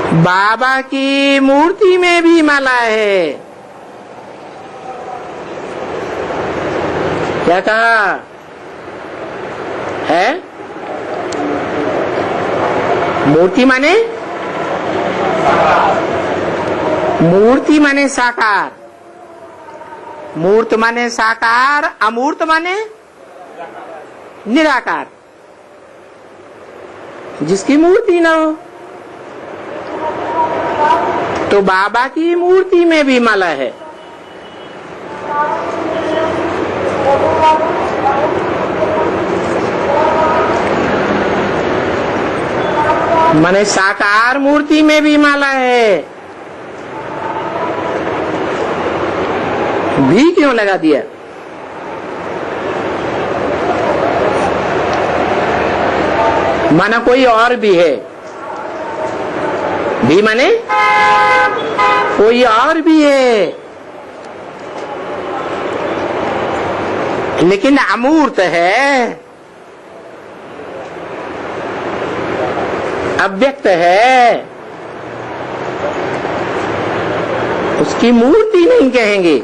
बाबा की मूर्ति में भी माला है। क्या कहा है? मूर्ति माने साकार, मूर्त माने साकार, अमूर्त माने निराकार, जिसकी मूर्ति न हो। तो बाबा की मूर्ति में भी माला है। माने साकार मूर्ति में भी माला है। भी क्यों लगा दिया? माना कोई और भी है। भी माने कोई और भी है, लेकिन अमूर्त है, अव्यक्त है, उसकी मूर्ति नहीं कहेंगे।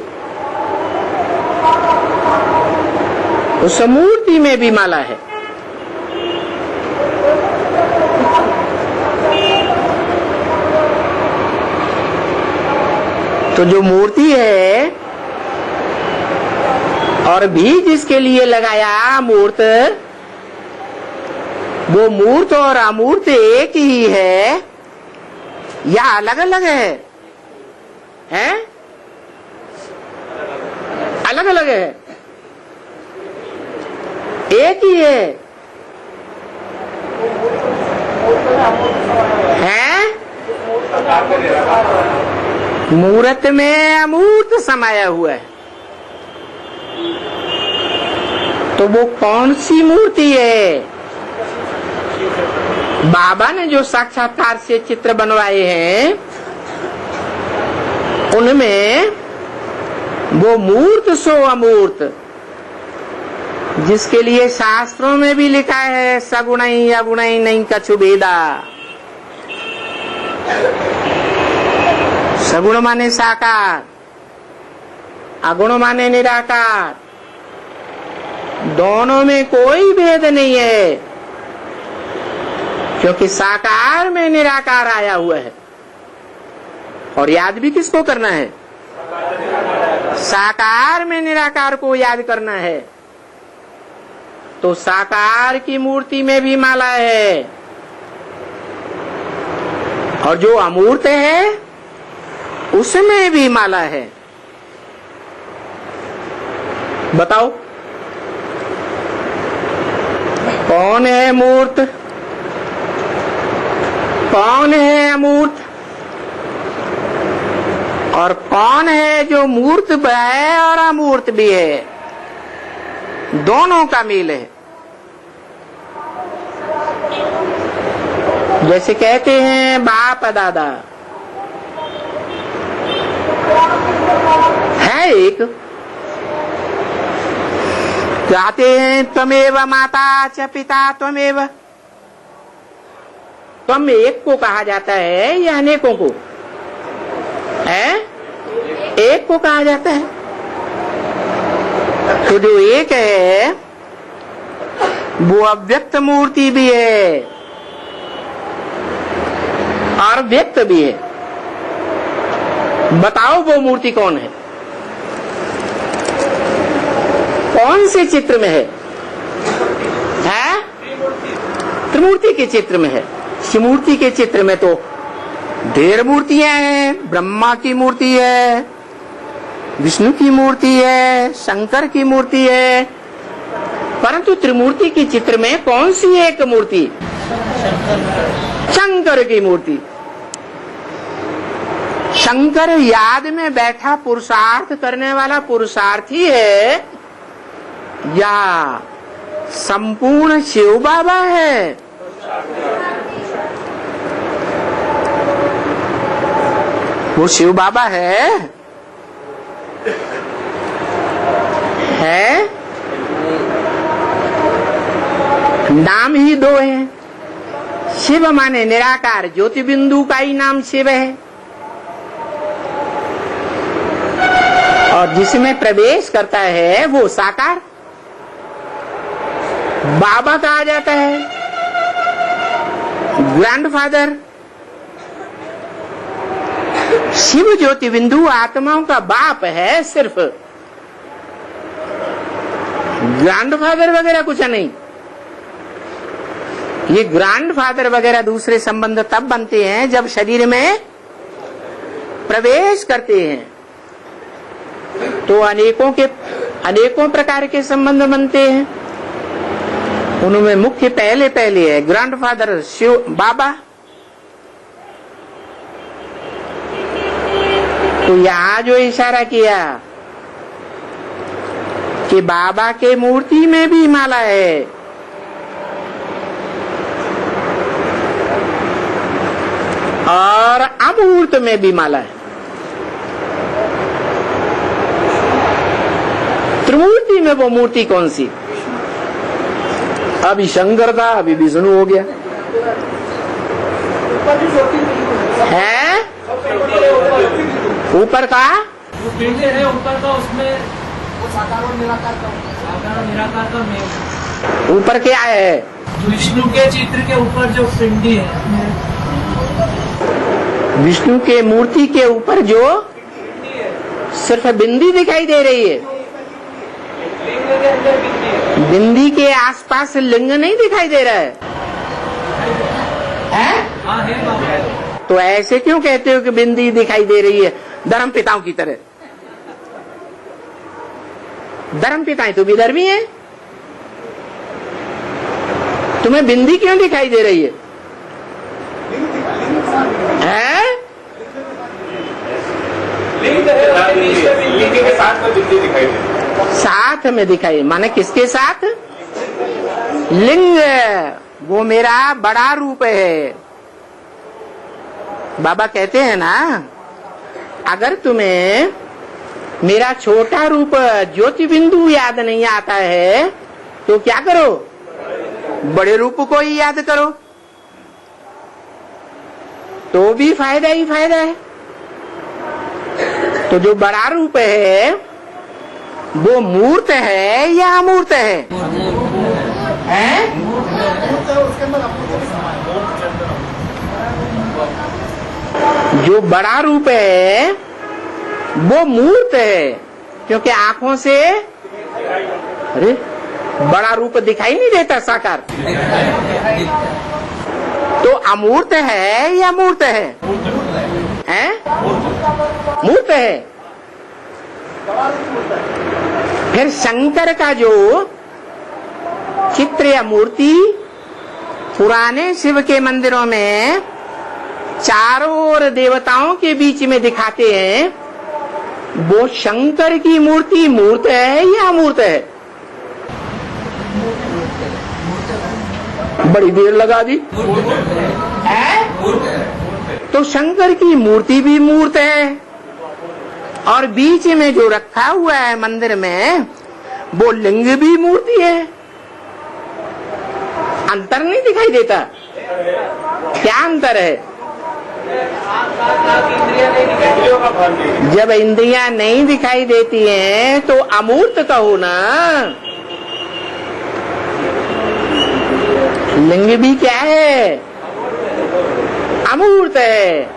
उस मूर्ति में भी माला है। तो जो मूर्ति है और भी जिसके लिए लगाया मूर्त, वो मूर्त और अमूर्त एक ही है या अलग अलग है? हैं? अलग अलग है? एक ही है? हैं? मूर्त में अमूर्त समाया हुआ है। तो वो कौन सी मूर्ति है? बाबा ने जो साक्षात्कार से चित्र बनवाए हैं, उनमें वो मूर्त सो अमूर्त, जिसके लिए शास्त्रों में भी लिखा है सगुणई अगुणई नहीं कछु भेदा। सगुण माने साकार, अगुण माने निराकार, दोनों में कोई भेद नहीं है, क्योंकि साकार में निराकार आया हुआ है। और याद भी किसको करना है? साकार में निराकार को याद करना है। तो साकार की मूर्ति में भी माला है, और जो अमूर्त है उसमें भी माला है। बताओ कौन है मूर्त, कौन है अमूर्त, और कौन है जो मूर्त भी है और अमूर्त भी है? दोनों का मेल है। जैसे कहते हैं बाप दादा है एक, कहते हैं त्वमेव माता च पिता त्वमेव। त्वम एक को कहा जाता है या अनेकों को? है एक को कहा जाता है। तो जो एक है वो अव्यक्त मूर्ति भी है और व्यक्त भी है। बताओ वो मूर्ति कौन है? कौन से चित्र में है? त्रिमूर्ति के चित्र में है। शिवमूर्ति के चित्र में तो ढेर मूर्तियां हैं। ब्रह्मा की मूर्ति है, विष्णु की मूर्ति है, शंकर की मूर्ति है, परंतु त्रिमूर्ति के चित्र में कौन सी एक मूर्ति? शंकर की मूर्ति। शंकर याद में बैठा पुरुषार्थ करने वाला पुरुषार्थी है या संपूर्ण शिव बाबा है? वो शिव बाबा है? नाम ही दो हैं, शिव माने निराकार, ज्योति बिंदु का ही नाम शिव है। और जिसमें प्रवेश करता है वो साकार बाबा कहा जाता है, ग्रैंडफादर। शिव ज्योति बिंदु आत्माओं का बाप है सिर्फ, ग्रैंडफादर वगैरह कुछ नहीं। ये ग्रैंडफादर वगैरह दूसरे संबंध तब बनते हैं जब शरीर में प्रवेश करते हैं, तो अनेकों प्रकार के संबंध बनते हैं। उनमें मुख्य पहले है ग्रैंडफादर शिव बाबा। तो यहां जो इशारा किया कि बाबा के मूर्ति में भी माला है, और अमूर्त में भी माला है। त्रिमूर्ति में वो मूर्ति कौन सी? अभी शंकर था, अभी विष्णु हो गया है। ऊपर का है, ऊपर का उसमें वो साकार और निराकार का मेल। ऊपर क्या है? विष्णु के चित्र के ऊपर जो पिंडी है, विष्णु के मूर्ति के ऊपर जो सिर्फ बिंदी दिखाई दे रही है, बिंदी के आसपास लिंग नहीं दिखाई दे रहा है, है? तो ऐसे क्यों कहते हो कि बिंदी दिखाई दे रही है? धर्म पिताओं की तरह। धर्म पिताएं तो विधर्मी है, तुम्हें बिंदी क्यों दिखाई दे रही है? लिंग के साथ में बिंदी दिखाई दे, साथ में दिखाई, माने किसके साथ? लिंग, वो मेरा बड़ा रूप है। बाबा कहते हैं ना, अगर तुम्हें मेरा छोटा रूप ज्योति बिंदु याद नहीं आता है तो क्या करो? बड़े रूप को ही याद करो, तो भी फायदा ही फायदा है। तो जो बड़ा रूप है वो मूर्त है या अमूर्त है? जो बड़ा रूप है वो मूर्त है, क्योंकि आंखों से अरे बड़ा रूप दिखाई नहीं देता साकार। तो अमूर्त है या मूर्त है? हैं? मूर्त है। फिर शंकर का जो चित्र या मूर्ति पुराने शिव के मंदिरों में चारों ओर देवताओं के बीच में दिखाते हैं, वो शंकर की मूर्ति मूर्त है या अमूर्त है? बड़ी देर लगा दी है? तो शंकर की मूर्ति भी मूर्त है, और बीच में जो रखा हुआ है मंदिर में वो लिंग भी मूर्ति है। अंतर नहीं दिखाई देता? क्या अंतर है? जब इंद्रियां नहीं दिखाई देती हैं तो अमूर्त कहो ना। लिंग भी क्या है? अमूर्त है।